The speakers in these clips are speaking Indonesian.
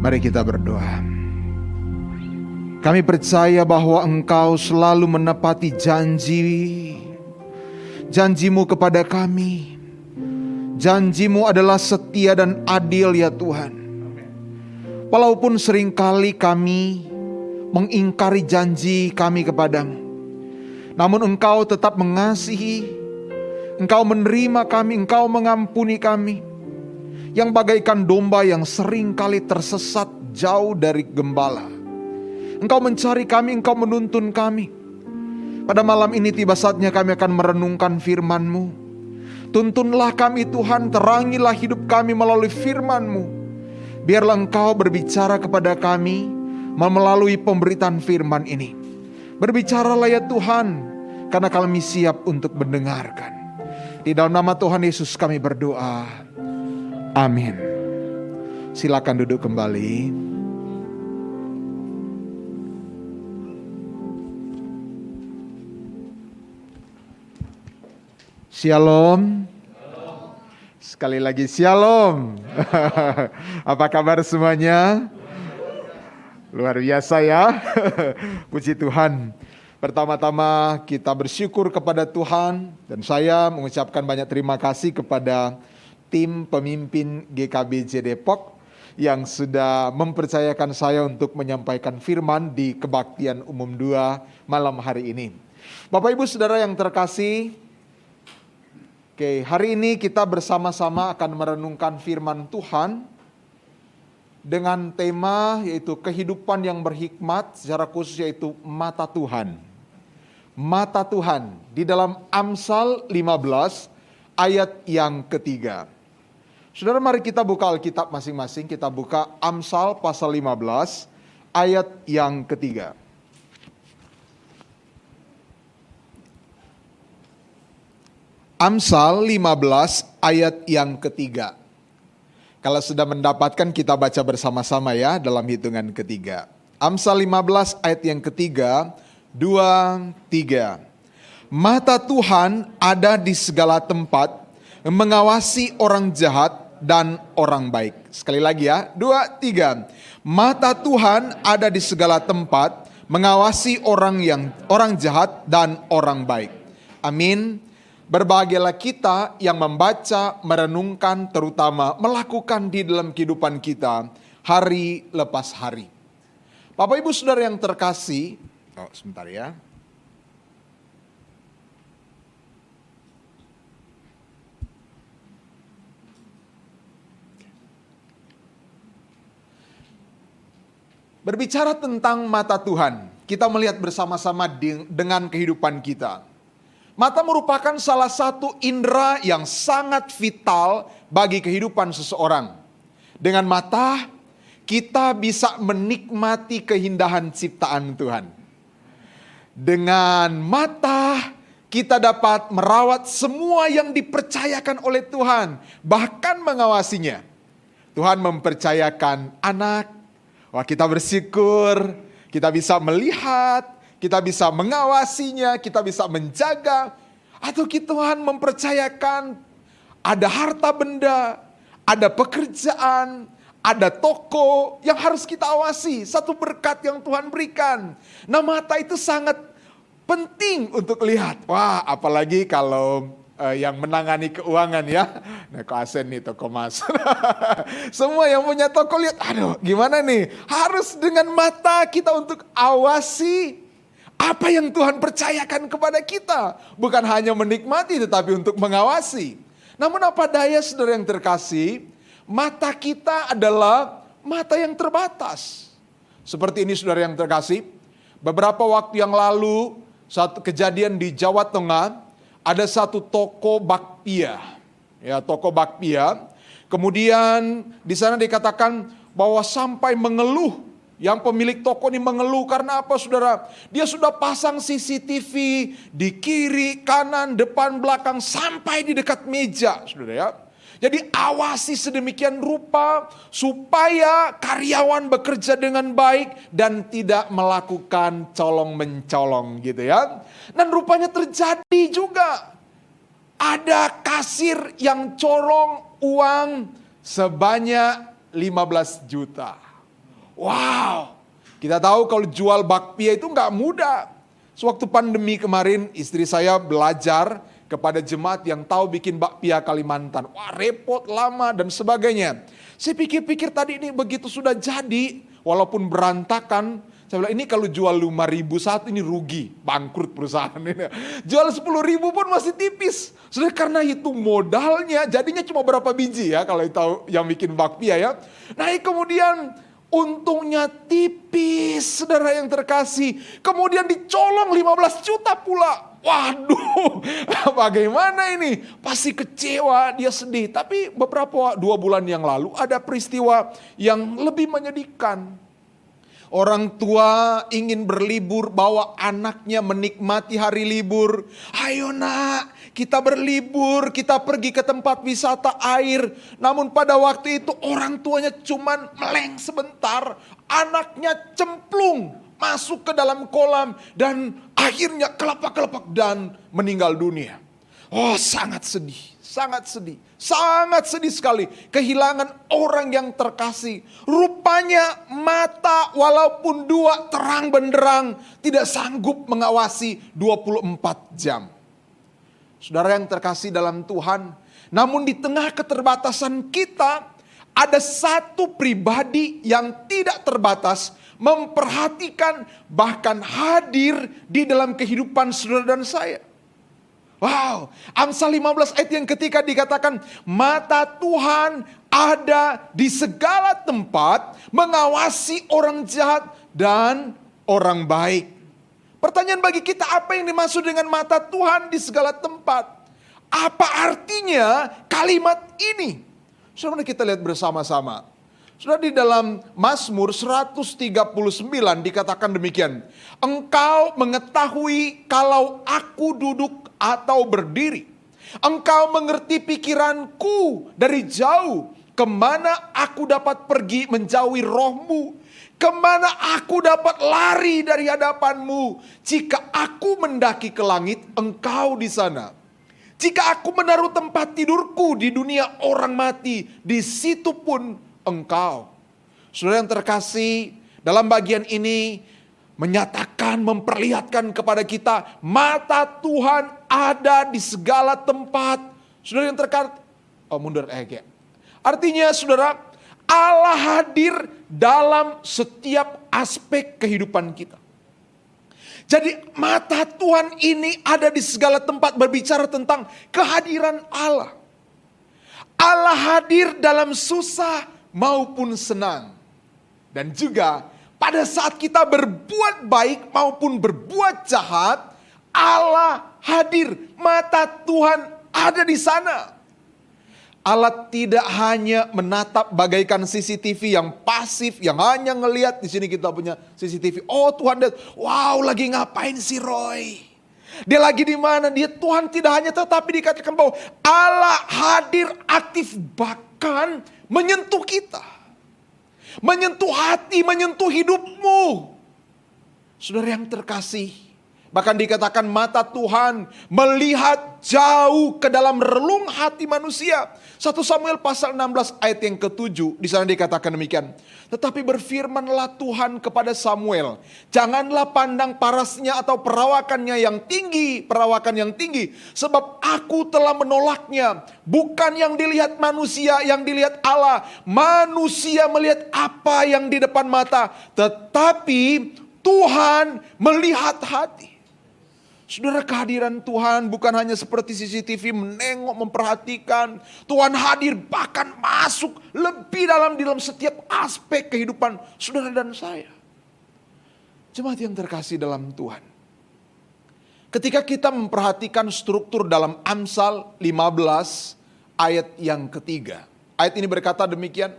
Mari kita berdoa. Kami percaya bahwa Engkau selalu menepati janji-Mu kepada kami. Janji-Mu adalah setia dan adil ya Tuhan. Walaupun seringkali kami mengingkari janji kami kepadamu, namun Engkau tetap mengasihi, Engkau menerima kami, Engkau mengampuni kami, yang bagaikan domba yang seringkali tersesat jauh dari gembala. Engkau mencari kami, Engkau menuntun kami. Pada malam ini tiba saatnya kami akan merenungkan firman-Mu. Tuntunlah kami Tuhan, terangilah hidup kami melalui firman-Mu. Biarlah Engkau berbicara kepada kami melalui pemberitaan firman ini. Berbicaralah ya Tuhan, karena kami siap untuk mendengarkan. Di dalam nama Tuhan Yesus kami berdoa. Amin. Silakan duduk kembali. Shalom. Sekali lagi shalom. Apa kabar semuanya? Luar biasa ya. Puji Tuhan. Pertama-tama kita bersyukur kepada Tuhan. Dan saya mengucapkan banyak terima kasih kepada tim pemimpin GKBJ Depok yang sudah mempercayakan saya untuk menyampaikan firman di Kebaktian Umum 2 malam hari ini. Bapak Ibu Saudara yang terkasih, hari ini kita bersama-sama akan merenungkan firman Tuhan dengan tema yaitu kehidupan yang berhikmat, secara khusus yaitu mata Tuhan. Mata Tuhan di dalam Amsal 15 ayat yang ketiga. Saudara, mari kita buka Alkitab masing-masing, kita buka Amsal pasal 15 ayat yang ketiga. Amsal 15 ayat yang ketiga. Kalau sudah mendapatkan kita baca bersama-sama ya dalam hitungan ketiga. Amsal 15 ayat yang ketiga, 2, 3. Mata Tuhan ada di segala tempat, mengawasi orang jahat dan orang baik. Sekali lagi ya, 2, 3. Mata Tuhan ada di segala tempat, mengawasi orang jahat dan orang baik. Amin. Berbahagialah kita yang membaca, merenungkan, terutama melakukan di dalam kehidupan kita hari lepas hari. Bapak Ibu Saudara yang terkasih, sebentar ya. Berbicara tentang mata Tuhan, kita melihat bersama-sama dengan kehidupan kita. Mata merupakan salah satu indera yang sangat vital bagi kehidupan seseorang. Dengan mata, kita bisa menikmati keindahan ciptaan Tuhan. Dengan mata, kita dapat merawat semua yang dipercayakan oleh Tuhan, bahkan mengawasinya. Tuhan mempercayakan anak, kita bersyukur, kita bisa melihat, kita bisa mengawasinya, kita bisa menjaga. Atau Tuhan mempercayakan ada harta benda, ada pekerjaan, ada toko yang harus kita awasi. Satu berkat yang Tuhan berikan. Nah, mata itu sangat penting untuk lihat. Wah, apalagi kalau yang menangani keuangan ya. Nah, Ko Asen nih toko mas. Semua yang punya toko lihat, aduh gimana nih. Harus dengan mata kita untuk awasi apa yang Tuhan percayakan kepada kita. Bukan hanya menikmati tetapi untuk mengawasi. Namun apa daya saudara yang terkasih, mata kita adalah mata yang terbatas. Seperti ini saudara yang terkasih, beberapa waktu yang lalu, satu kejadian di Jawa Tengah, ada satu toko bakpia. Ya, toko bakpia. Kemudian di sana dikatakan bahwa sampai mengeluh. Yang pemilik toko ini mengeluh karena apa saudara? Dia sudah pasang CCTV di kiri, kanan, depan, belakang sampai di dekat meja saudara ya. Jadi awasi sedemikian rupa supaya karyawan bekerja dengan baik dan tidak melakukan colong-mencolong gitu ya. Dan rupanya terjadi juga. Ada kasir yang colong uang sebanyak 15 juta. Wow, kita tahu kalau jual bakpia itu nggak mudah. Sewaktu pandemi kemarin istri saya belajar kepada jemaat yang tahu bikin bakpia Kalimantan. Wah, repot, lama dan sebagainya. Saya pikir-pikir tadi ini begitu sudah jadi, walaupun berantakan, saya bilang ini kalau jual 5.000 saat ini rugi, bangkrut perusahaan ini. Jual 10.000 pun masih tipis. Sudah karena itu modalnya jadinya cuma berapa biji ya kalau tahu yang bikin bakpia ya. Nah kemudian untungnya tipis, saudara yang terkasih. Kemudian dicolong 15 juta pula. Waduh, bagaimana ini? Pasti kecewa, dia sedih. Tapi 2 bulan yang lalu ada peristiwa yang lebih menyedihkan. Orang tua ingin berlibur, bawa anaknya menikmati hari libur. Ayo nak, kita berlibur, kita pergi ke tempat wisata air. Namun pada waktu itu orang tuanya cuman meleng sebentar. Anaknya cemplung masuk ke dalam kolam dan akhirnya kelepak-kelepak dan meninggal dunia. Oh, sangat sedih, sangat sedih. Sangat sedih sekali kehilangan orang yang terkasih. Rupanya mata walaupun 2 terang benderang tidak sanggup mengawasi 24 jam. Saudara yang terkasih dalam Tuhan, namun di tengah keterbatasan kita ada satu pribadi yang tidak terbatas memperhatikan bahkan hadir di dalam kehidupan saudara dan saya. Wow, Amsal 15 ayat yang ketiga dikatakan, mata Tuhan ada di segala tempat, mengawasi orang jahat dan orang baik. Pertanyaan bagi kita, apa yang dimaksud dengan mata Tuhan di segala tempat? Apa artinya kalimat ini? Saudara, kita lihat bersama-sama. Sudah di dalam Mazmur 139 dikatakan demikian. Engkau mengetahui kalau aku duduk atau berdiri. Engkau mengerti pikiranku dari jauh. Kemana aku dapat pergi menjauhi rohmu? Kemana aku dapat lari dari hadapanmu? Jika aku mendaki ke langit, engkau di sana. Jika aku menaruh tempat tidurku di dunia orang mati, di situ pun engkau. Saudara yang terkasih, dalam bagian ini menyatakan, memperlihatkan kepada kita mata Tuhan ada di segala tempat. Saudara yang terkasih, artinya saudara, Allah hadir dalam setiap aspek kehidupan kita. Jadi mata Tuhan ini ada di segala tempat, berbicara tentang kehadiran Allah. Allah hadir dalam susah maupun senang. Dan juga pada saat kita berbuat baik maupun berbuat jahat, Allah hadir. Mata Tuhan ada di sana. Allah tidak hanya menatap bagaikan CCTV yang pasif, yang hanya ngelihat. Di sini kita punya CCTV. Oh Tuhan, wow lagi ngapain si Roy? Dia lagi di mana? Dia Tuhan tidak hanya tetapi dikatakan bahwa Allah hadir aktif bahkan menyentuh kita. Menyentuh hati, menyentuh hidupmu. Saudara yang terkasih, bahkan dikatakan mata Tuhan melihat jauh ke dalam relung hati manusia. 1 Samuel pasal 16 ayat yang ke-7 di sana dikatakan demikian. Tetapi berfirmanlah Tuhan kepada Samuel, janganlah pandang parasnya atau perawakannya yang tinggi, sebab aku telah menolaknya. Bukan yang dilihat manusia, yang dilihat Allah. Manusia melihat apa yang di depan mata, tetapi Tuhan melihat hati. Saudara, kehadiran Tuhan bukan hanya seperti CCTV menengok, memperhatikan. Tuhan hadir bahkan masuk lebih dalam setiap aspek kehidupan saudara dan saya. Jemaat yang terkasih dalam Tuhan. Ketika kita memperhatikan struktur dalam Amsal 15 ayat yang ketiga. Ayat ini berkata demikian.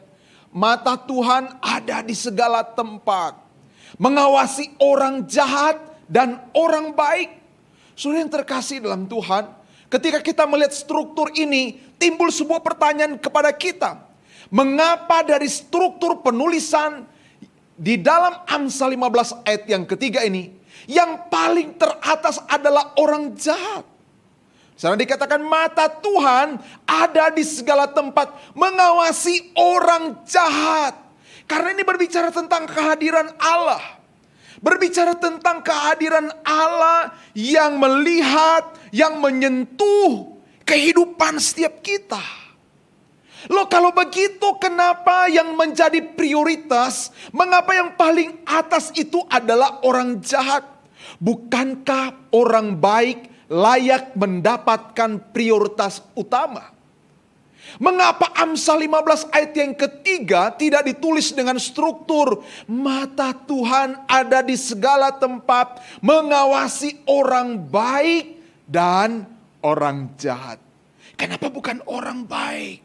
Mata Tuhan ada di segala tempat, mengawasi orang jahat dan orang baik. Saudara yang terkasih dalam Tuhan, ketika kita melihat struktur ini, timbul sebuah pertanyaan kepada kita. Mengapa dari struktur penulisan di dalam Amsal 15 ayat yang ketiga ini, yang paling teratas adalah orang jahat? Sana dikatakan mata Tuhan ada di segala tempat, mengawasi orang jahat. Karena ini berbicara tentang kehadiran Allah. Berbicara tentang kehadiran Allah yang melihat, yang menyentuh kehidupan setiap kita. Loh kalau begitu kenapa yang menjadi prioritas, mengapa yang paling atas itu adalah orang jahat? Bukankah orang baik layak mendapatkan prioritas utama? Mengapa Amsal 15 ayat yang ketiga tidak ditulis dengan struktur mata Tuhan ada di segala tempat mengawasi orang baik dan orang jahat? Kenapa bukan orang baik?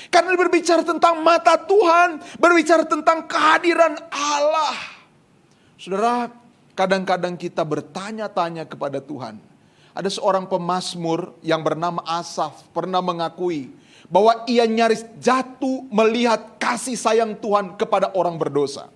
Karena berbicara tentang mata Tuhan, berbicara tentang kehadiran Allah. Saudara, kadang-kadang kita bertanya-tanya kepada Tuhan. Ada seorang pemazmur yang bernama Asaf pernah mengakui bahwa ia nyaris jatuh melihat kasih sayang Tuhan kepada orang berdosa.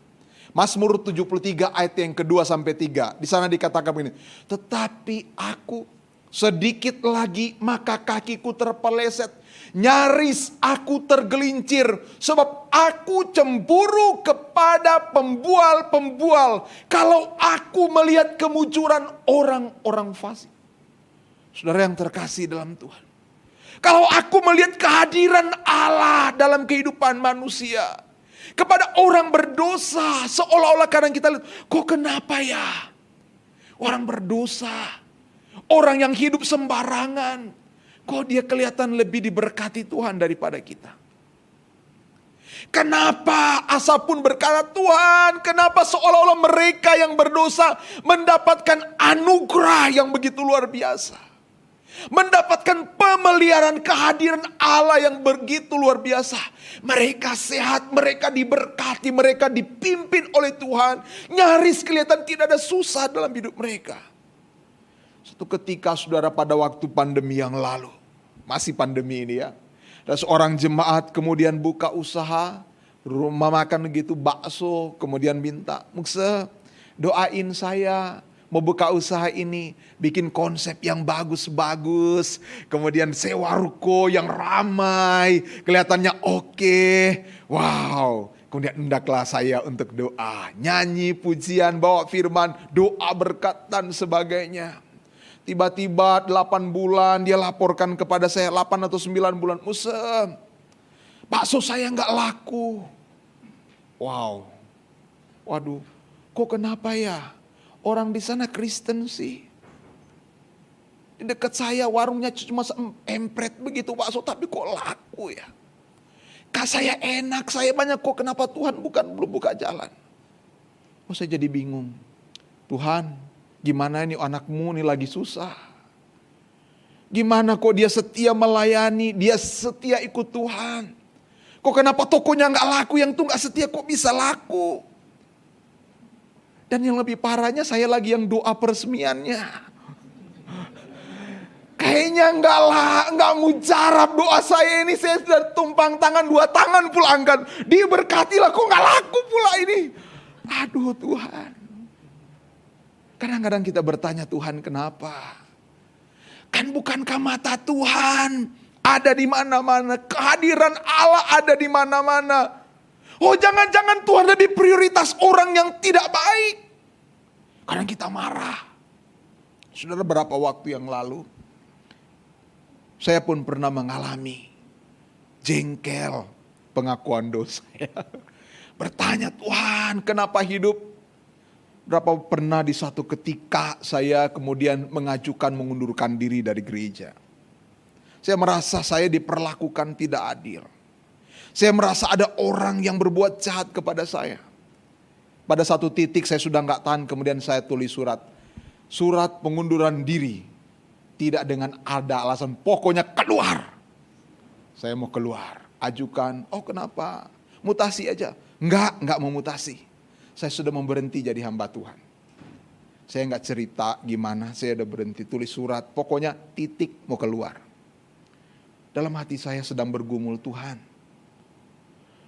Mazmur 73 ayat yang kedua sampai 3. Di sana dikatakan begini, tetapi aku sedikit lagi maka kakiku terpeleset. Nyaris aku tergelincir sebab aku cemburu kepada pembual-pembual. Kalau aku melihat kemujuran orang-orang fasik. Saudara yang terkasih dalam Tuhan. Kalau aku melihat kehadiran Allah dalam kehidupan manusia. Kepada orang berdosa. Seolah-olah kadang kita lihat, kok kenapa ya? Orang berdosa. Orang yang hidup sembarangan. Kok dia kelihatan lebih diberkati Tuhan daripada kita? Kenapa Asaf pun berkata, Tuhan, kenapa seolah-olah mereka yang berdosa mendapatkan anugerah yang begitu luar biasa? Mendapatkan pemeliharaan kehadiran Allah yang begitu luar biasa. Mereka sehat, mereka diberkati, mereka dipimpin oleh Tuhan. Nyaris kelihatan tidak ada susah dalam hidup mereka. Suatu ketika saudara pada waktu pandemi yang lalu. Masih pandemi ini ya. Ada seorang jemaat kemudian buka usaha. Rumah makan gitu bakso. Kemudian minta, Mukse doain saya. Mau buka usaha ini. Bikin konsep yang bagus-bagus. Kemudian sewa ruko yang ramai. Kelihatannya oke. Wow. Kemudian hendaklah saya untuk doa. Nyanyi pujian, bawa firman, doa berkat dan sebagainya. Tiba-tiba 8 bulan dia laporkan kepada saya, 8 atau 9 bulan. Muse, bakso saya nggak laku. Wow. Waduh, kok kenapa ya? Orang di sana Kristen sih. Di dekat saya warungnya cuma empret begitu bakso, tapi kok laku ya? Kak saya enak, saya banyak, kok kenapa Tuhan belum buka jalan? Oh saya jadi bingung. Tuhan, gimana ini anakmu ini lagi susah. Gimana kok dia setia melayani, dia setia ikut Tuhan. Kok kenapa tokonya gak laku, yang tuh gak setia kok bisa laku. Dan yang lebih parahnya saya lagi yang doa peresmiannya. Kayaknya gak mujarab doa saya ini, saya sudah tumpang tangan, 2 tangan pulangkan. Diberkatilah, kok gak laku pula ini. Aduh Tuhan. Kadang-kadang kita bertanya, Tuhan kenapa? Kan bukankah mata Tuhan ada di mana-mana? Kehadiran Allah ada di mana-mana. Oh jangan-jangan Tuhan lebih prioritas orang yang tidak baik. Kadang kita marah. Saudara, berapa waktu yang lalu saya pun pernah mengalami jengkel pengakuan dosa. Bertanya, Tuhan kenapa hidup? Berapa pernah di suatu ketika saya kemudian mengajukan mengundurkan diri dari gereja. Saya merasa saya diperlakukan tidak adil. Saya merasa ada orang yang berbuat jahat kepada saya. Pada satu titik saya sudah gak tahan, kemudian saya tulis surat. Surat pengunduran diri. Tidak dengan ada alasan, pokoknya keluar. Saya mau keluar. Ajukan, oh kenapa? Mutasi aja. Enggak mau mutasi. Saya sudah mau berhenti jadi hamba Tuhan. Saya nggak cerita gimana, saya udah berhenti, tulis surat. Pokoknya titik mau keluar. Dalam hati saya sedang bergumul, Tuhan.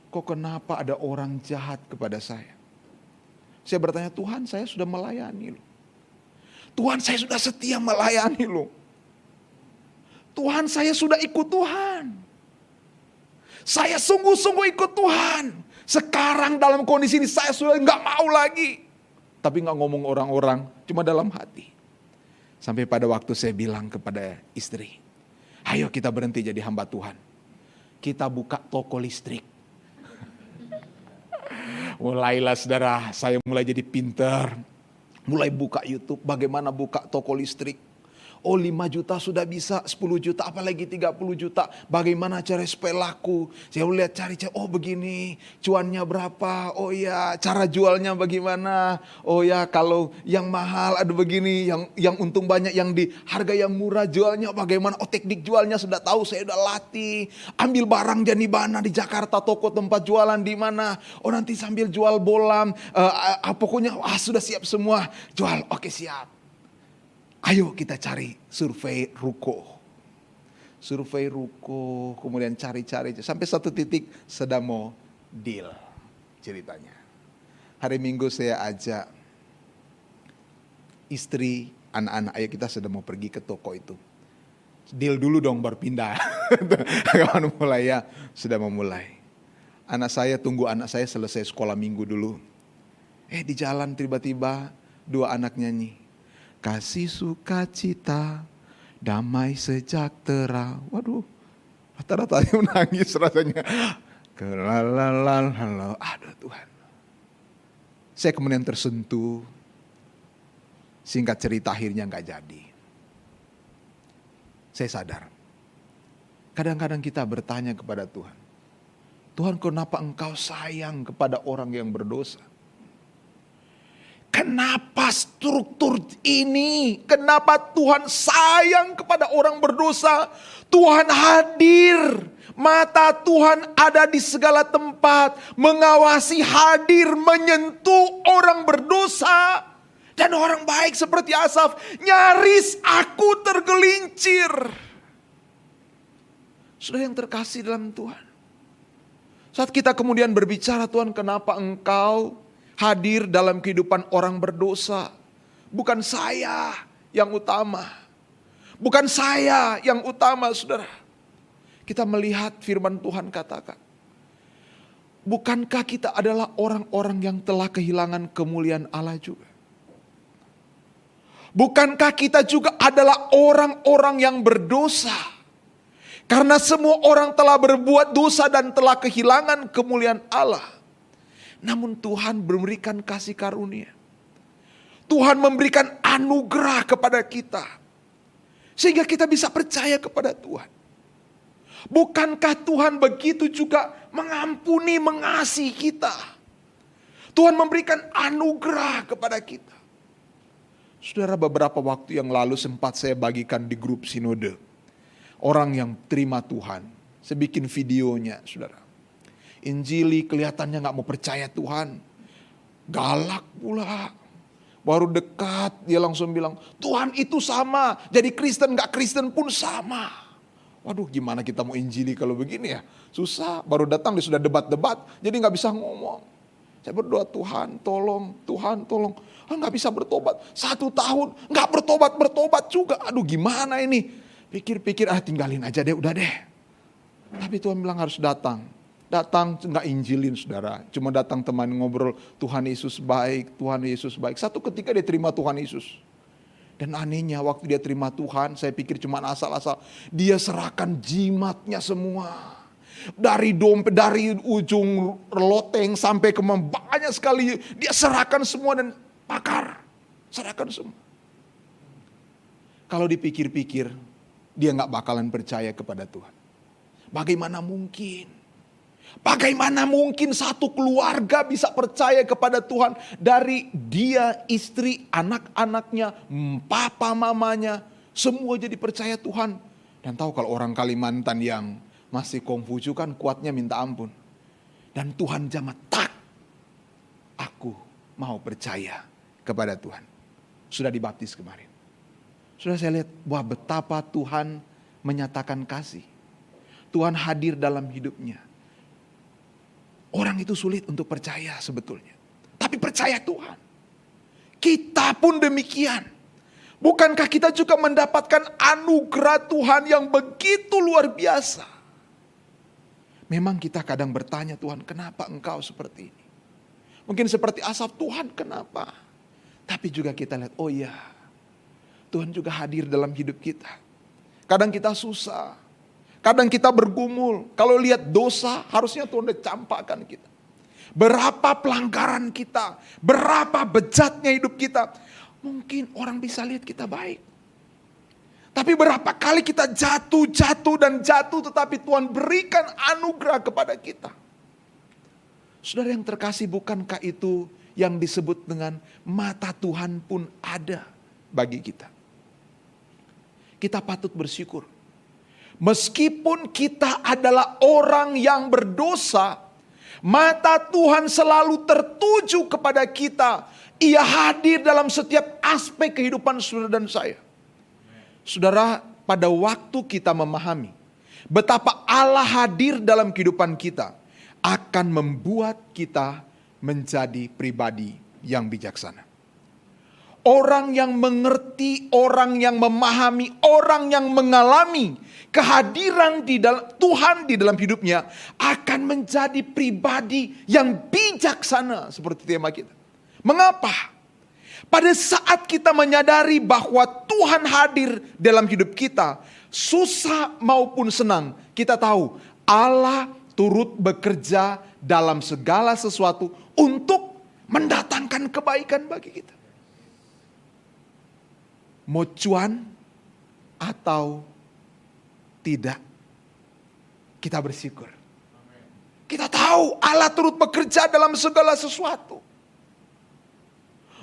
Kok kenapa ada orang jahat kepada saya? Saya bertanya, Tuhan saya sudah melayani loh. Tuhan saya sudah setia melayani loh. Tuhan saya sudah ikut Tuhan. Saya sungguh-sungguh ikut Tuhan. Sekarang dalam kondisi ini saya sudah nggak mau lagi. Tapi nggak ngomong orang-orang, cuma dalam hati. Sampai pada waktu saya bilang kepada istri, ayo kita berhenti jadi hamba Tuhan. Kita buka toko listrik. Mulailah saudara, saya mulai jadi pinter. Mulai buka YouTube, bagaimana buka toko listrik. Oh 5 juta sudah bisa, 10 juta apalagi 30 juta. Bagaimana cara supaya laku? Saya lihat cari, oh begini, cuannya berapa? Oh ya, cara jualnya bagaimana? Oh ya, kalau yang mahal ada begini, yang untung banyak, yang di harga yang murah jualnya bagaimana? Oh teknik jualnya sudah tahu, saya udah latih. Ambil barang di mana di Jakarta, toko tempat jualan di mana? Oh nanti sambil jual bolam, pokoknya sudah siap semua. Jual, oke siap. Ayo kita cari survei ruko. Survei ruko, kemudian cari-cari. Sampai satu titik sedang mau deal ceritanya. Hari Minggu saya ajak istri, anak-anak, ayo kita sedang mau pergi ke toko itu. Deal dulu dong baru pindah. Kawan mulai ya, sudah memulai. Anak saya tunggu anak saya selesai sekolah minggu dulu. Di jalan tiba-tiba 2 anak nyanyi. Kasih sukacita, damai sejahtera. Waduh, rata-ratanya menangis rasanya. Aduh Tuhan. Saya kemudian tersentuh. Singkat cerita akhirnya gak jadi. Saya sadar. Kadang-kadang kita bertanya kepada Tuhan. Tuhan, kenapa engkau sayang kepada orang yang berdosa? Kenapa struktur ini? Kenapa Tuhan sayang kepada orang berdosa? Tuhan hadir. Mata Tuhan ada di segala tempat. Mengawasi, hadir, menyentuh orang berdosa. Dan orang baik seperti Asaf. Nyaris aku tergelincir. Sudah yang terkasih dalam Tuhan. Saat kita kemudian berbicara, Tuhan kenapa engkau hadir dalam kehidupan orang berdosa. Bukan saya yang utama. Bukan saya yang utama, saudara. Kita melihat firman Tuhan katakan. Bukankah kita adalah orang-orang yang telah kehilangan kemuliaan Allah juga? Bukankah kita juga adalah orang-orang yang berdosa? Karena semua orang telah berbuat dosa dan telah kehilangan kemuliaan Allah. Namun Tuhan memberikan kasih karunia. Tuhan memberikan anugerah kepada kita. Sehingga kita bisa percaya kepada Tuhan. Bukankah Tuhan begitu juga mengampuni, mengasihi kita. Tuhan memberikan anugerah kepada kita. Saudara, beberapa waktu yang lalu sempat saya bagikan di grup sinode. Orang yang terima Tuhan. Saya bikin videonya, saudara. Injili kelihatannya gak mau percaya Tuhan. Galak pula. Baru dekat dia langsung bilang, Tuhan itu sama. Jadi Kristen gak Kristen pun sama. Waduh, gimana kita mau injili kalau begini ya? Susah. Baru datang dia sudah debat-debat. Jadi gak bisa ngomong. Saya berdoa, Tuhan tolong. Tuhan tolong. Gak bisa bertobat. 1 tahun gak bertobat juga. Aduh gimana ini? Pikir-pikir tinggalin aja deh, udah deh. Tapi Tuhan bilang harus datang. Datang nggak injilin saudara, cuma datang teman ngobrol, Tuhan Yesus baik, Tuhan Yesus baik. Satu ketika dia terima Tuhan Yesus. Dan anehnya waktu dia terima Tuhan, saya pikir cuma asal-asal. Dia serahkan jimatnya semua. Dari dompet, dari ujung loteng sampai ke banyak sekali. Dia serahkan semua dan pakar. Serahkan semua. Kalau dipikir-pikir, dia nggak bakalan percaya kepada Tuhan. Bagaimana mungkin? Bagaimana mungkin satu keluarga bisa percaya kepada Tuhan dari dia, istri, anak-anaknya, papa, mamanya, semua jadi percaya Tuhan. Dan tahu kalau orang Kalimantan yang masih Konghucu kan kuatnya minta ampun. Dan Tuhan jamat, tak, aku mau percaya kepada Tuhan. Sudah dibaptis kemarin. Sudah saya lihat bahwa betapa Tuhan menyatakan kasih. Tuhan hadir dalam hidupnya. Orang itu sulit untuk percaya sebetulnya. Tapi percaya Tuhan. Kita pun demikian. Bukankah kita juga mendapatkan anugerah Tuhan yang begitu luar biasa? Memang kita kadang bertanya, Tuhan kenapa engkau seperti ini? Mungkin seperti Asaf, Tuhan kenapa? Tapi juga kita lihat, oh iya, Tuhan juga hadir dalam hidup kita. Kadang kita susah, kadang kita bergumul. Kalau lihat dosa, harusnya Tuhan udah campakkan kita. Berapa pelanggaran kita, berapa bejatnya hidup kita. Mungkin orang bisa lihat kita baik. Tapi berapa kali kita jatuh, tetapi Tuhan berikan anugerah kepada kita. Saudara yang terkasih, bukankah itu yang disebut dengan mata Tuhan pun ada bagi kita? Kita patut bersyukur. Meskipun kita adalah orang yang berdosa, mata Tuhan selalu tertuju kepada kita. Ia hadir dalam setiap aspek kehidupan saudara dan saya. Saudara, pada waktu kita memahami betapa Allah hadir dalam kehidupan kita, akan membuat kita menjadi pribadi yang bijaksana. Orang yang mengerti, orang yang memahami, orang yang mengalami kehadiran di dalam Tuhan di dalam hidupnya akan menjadi pribadi yang bijaksana seperti tema kita. Mengapa? Pada saat kita menyadari bahwa Tuhan hadir dalam hidup kita, susah maupun senang, kita tahu Allah turut bekerja dalam segala sesuatu untuk mendatangkan kebaikan bagi kita. Mau cuan atau tidak, kita bersyukur. Kita tahu Allah turut bekerja dalam segala sesuatu.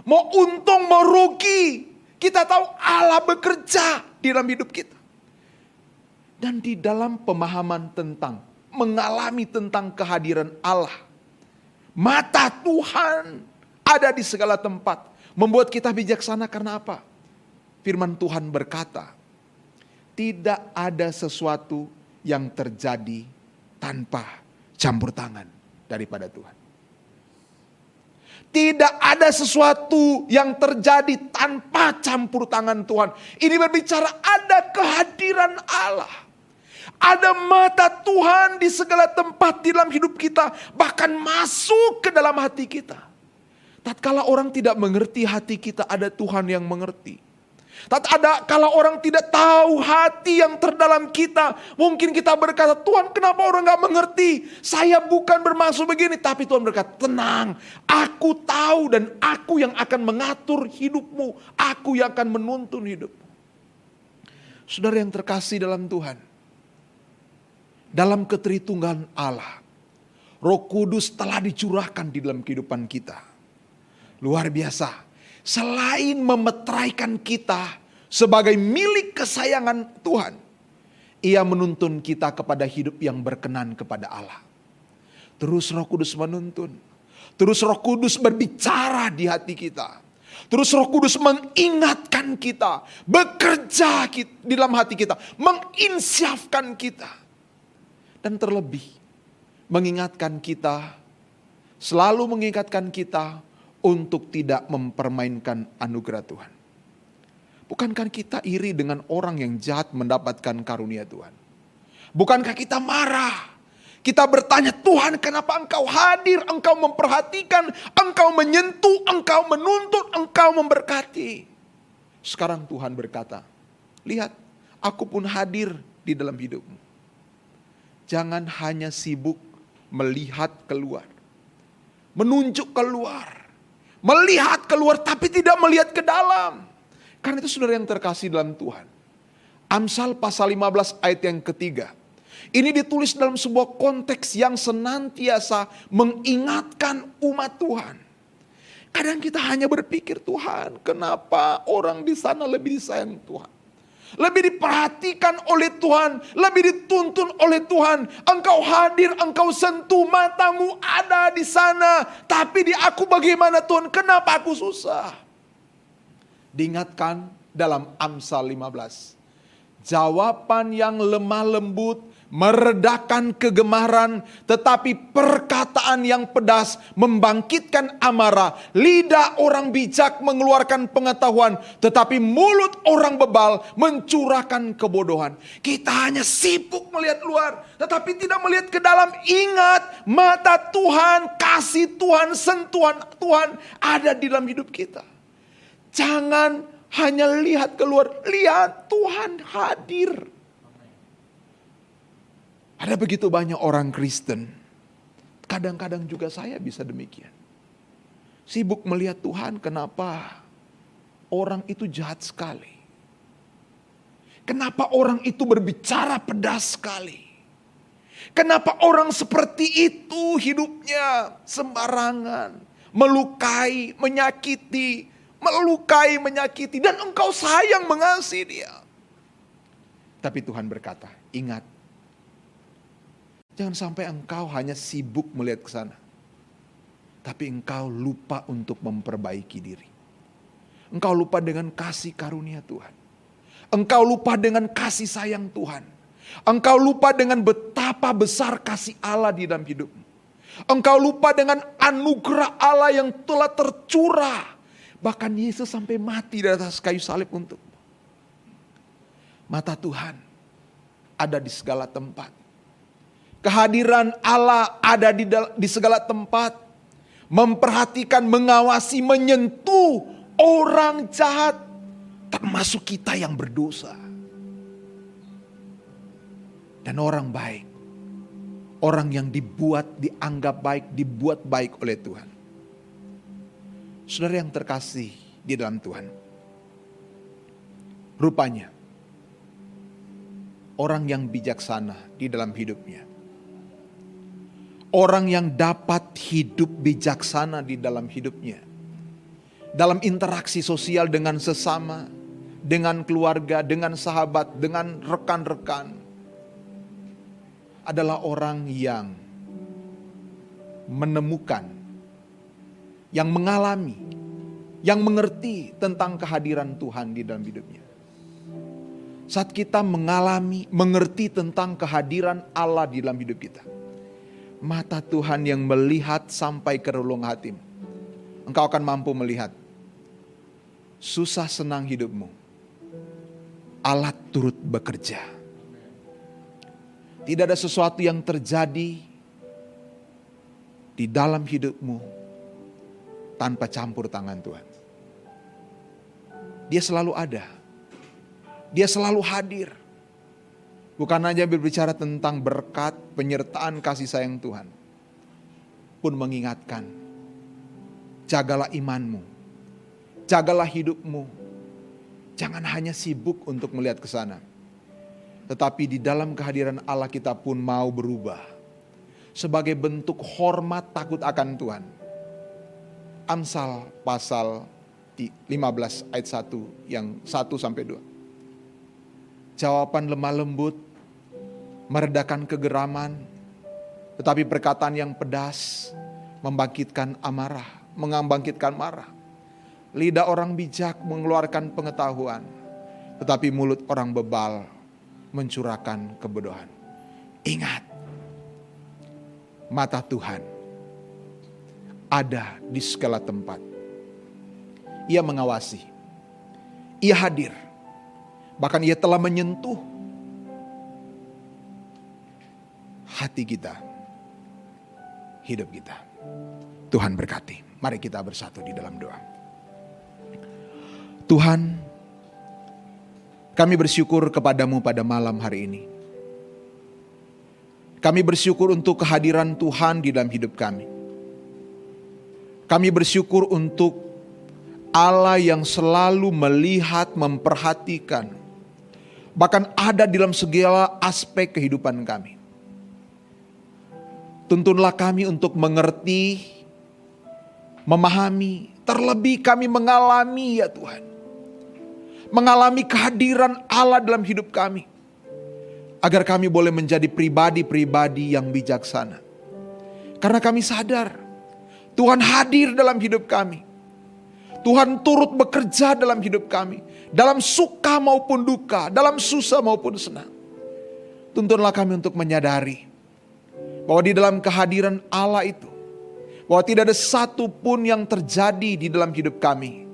Mau untung, mau rugi, kita tahu Allah bekerja di dalam hidup kita. Dan di dalam pemahaman tentang, mengalami tentang kehadiran Allah, mata Tuhan ada di segala tempat, membuat kita bijaksana. Karena apa? Firman Tuhan berkata, tidak ada sesuatu yang terjadi tanpa campur tangan daripada Tuhan. Tidak ada sesuatu yang terjadi tanpa campur tangan Tuhan. Ini berbicara ada kehadiran Allah. Ada mata Tuhan di segala tempat di dalam hidup kita. Bahkan masuk ke dalam hati kita. Tatkala orang tidak mengerti hati kita, ada Tuhan yang mengerti. Kalau orang tidak tahu hati yang terdalam kita, mungkin kita berkata, Tuhan kenapa orang gak mengerti? Saya bukan bermaksud begini. Tapi Tuhan berkata, tenang, aku tahu dan aku yang akan mengatur hidupmu. Aku yang akan menuntun hidupmu. Saudara yang terkasih dalam Tuhan, dalam ketritunggan Allah, Roh Kudus telah dicurahkan di dalam kehidupan kita. Luar biasa. Selain memetraikan kita sebagai milik kesayangan Tuhan, Ia menuntun kita kepada hidup yang berkenan kepada Allah. Terus Roh Kudus menuntun. Terus Roh Kudus berbicara di hati kita. Terus Roh Kudus mengingatkan kita, bekerja di dalam hati kita, menginsyafkan kita. Dan terlebih mengingatkan kita, selalu mengingatkan kita untuk tidak mempermainkan anugerah Tuhan. Bukankah kita iri dengan orang yang jahat mendapatkan karunia Tuhan? Bukankah kita marah? Kita bertanya, Tuhan kenapa Engkau hadir, Engkau memperhatikan, Engkau menyentuh, Engkau menuntut, Engkau memberkati. Sekarang Tuhan berkata, lihat, aku pun hadir di dalam hidupmu. Jangan hanya sibuk melihat keluar, menunjuk keluar, melihat keluar tapi tidak melihat ke dalam. Karena itu saudara yang terkasih dalam Tuhan, Amsal pasal 15 ayat yang ketiga. Ini ditulis dalam sebuah konteks yang senantiasa mengingatkan umat Tuhan. Kadang kita hanya berpikir, Tuhan kenapa orang di sana lebih disayang Tuhan, lebih diperhatikan oleh Tuhan, lebih dituntun oleh Tuhan. Engkau hadir, Engkau sentuh, matamu ada di sana. Tapi di aku bagaimana Tuhan? Kenapa aku susah? Diingatkan dalam Amsal 15. Jawaban yang lemah lembut meredakan kegemaran, tetapi perkataan yang pedas membangkitkan amarah. Lidah orang bijak mengeluarkan pengetahuan, tetapi mulut orang bebal mencurahkan kebodohan. Kita hanya sibuk melihat luar, tetapi tidak melihat ke dalam. Ingat, mata Tuhan, kasih Tuhan, sentuhan Tuhan ada di dalam hidup kita. Jangan hanya lihat keluar, lihat Tuhan hadir. Ada begitu banyak orang Kristen, kadang-kadang juga saya bisa demikian. Sibuk melihat Tuhan, kenapa orang itu jahat sekali. Kenapa orang itu berbicara pedas sekali. Kenapa orang seperti itu hidupnya sembarangan. Melukai, menyakiti, dan engkau sayang mengasihi dia. Tapi Tuhan berkata, ingat, jangan sampai engkau hanya sibuk melihat ke sana, tapi engkau lupa untuk memperbaiki diri. Engkau lupa dengan kasih karunia Tuhan. Engkau lupa dengan kasih sayang Tuhan. Engkau lupa dengan betapa besar kasih Allah di dalam hidupmu. Engkau lupa dengan anugerah Allah yang telah tercurah. Bahkan Yesus sampai mati di atas kayu salib untukmu. Mata Tuhan ada di segala tempat. Kehadiran Allah ada di segala tempat. Memperhatikan, mengawasi, menyentuh orang jahat. Termasuk kita yang berdosa. Dan orang baik. Orang yang dianggap baik, dibuat baik oleh Tuhan. Saudara yang terkasih di dalam Tuhan. Rupanya. Orang yang bijaksana di dalam hidupnya. Orang yang dapat hidup bijaksana di dalam hidupnya. Dalam interaksi sosial dengan sesama, dengan keluarga, dengan sahabat, dengan rekan-rekan. Adalah orang yang menemukan, yang mengalami, yang mengerti tentang kehadiran Tuhan di dalam hidupnya. Saat kita mengalami, mengerti tentang kehadiran Allah di dalam hidup kita. Mata Tuhan yang melihat sampai ke relung hatimu. Engkau akan mampu melihat susah senang hidupmu. Allah turut bekerja. Tidak ada sesuatu yang terjadi di dalam hidupmu tanpa campur tangan Tuhan. Dia selalu ada. Dia selalu hadir. Bukan hanya berbicara tentang berkat, penyertaan kasih sayang Tuhan. Pun mengingatkan, jagalah imanmu, jagalah hidupmu. Jangan hanya sibuk untuk melihat ke sana. Tetapi di dalam kehadiran Allah kita pun mau berubah. Sebagai bentuk hormat takut akan Tuhan. Amsal pasal 15 ayat 1 yang 1-2. Jawaban lemah lembut meredakan kegeraman, tetapi perkataan yang pedas membangkitkan amarah, membangkitkan marah. Lidah orang bijak mengeluarkan pengetahuan, tetapi mulut orang bebal mencurahkan kebodohan. Ingat, mata Tuhan ada di segala tempat. Ia mengawasi, ia hadir, bahkan ia telah menyentuh hati kita, hidup kita. Tuhan berkati. Mari kita bersatu di dalam doa. Tuhan, kami bersyukur kepadamu pada malam hari ini. Kami bersyukur untuk kehadiran Tuhan di dalam hidup kami. Kami bersyukur untuk Allah yang selalu melihat, memperhatikan, bahkan ada dalam segala aspek kehidupan kami. Tuntunlah kami untuk mengerti, memahami, terlebih kami mengalami ya Tuhan. Mengalami kehadiran Allah dalam hidup kami. Agar kami boleh menjadi pribadi-pribadi yang bijaksana. Karena kami sadar, Tuhan hadir dalam hidup kami. Tuhan turut bekerja dalam hidup kami. Dalam suka maupun duka, dalam susah maupun senang. Tuntunlah kami untuk menyadari bahwa di dalam kehadiran Allah itu, bahwa tidak ada satu pun yang terjadi di dalam hidup kami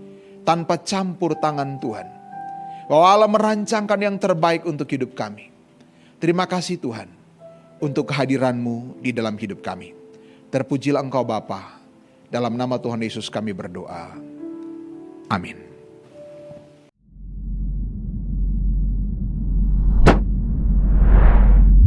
tanpa campur tangan Tuhan. Bahwa Allah merancangkan yang terbaik untuk hidup kami. Terima kasih Tuhan untuk kehadiran-Mu di dalam hidup kami. Terpujilah Engkau Bapa, dalam nama Tuhan Yesus kami berdoa. Amin.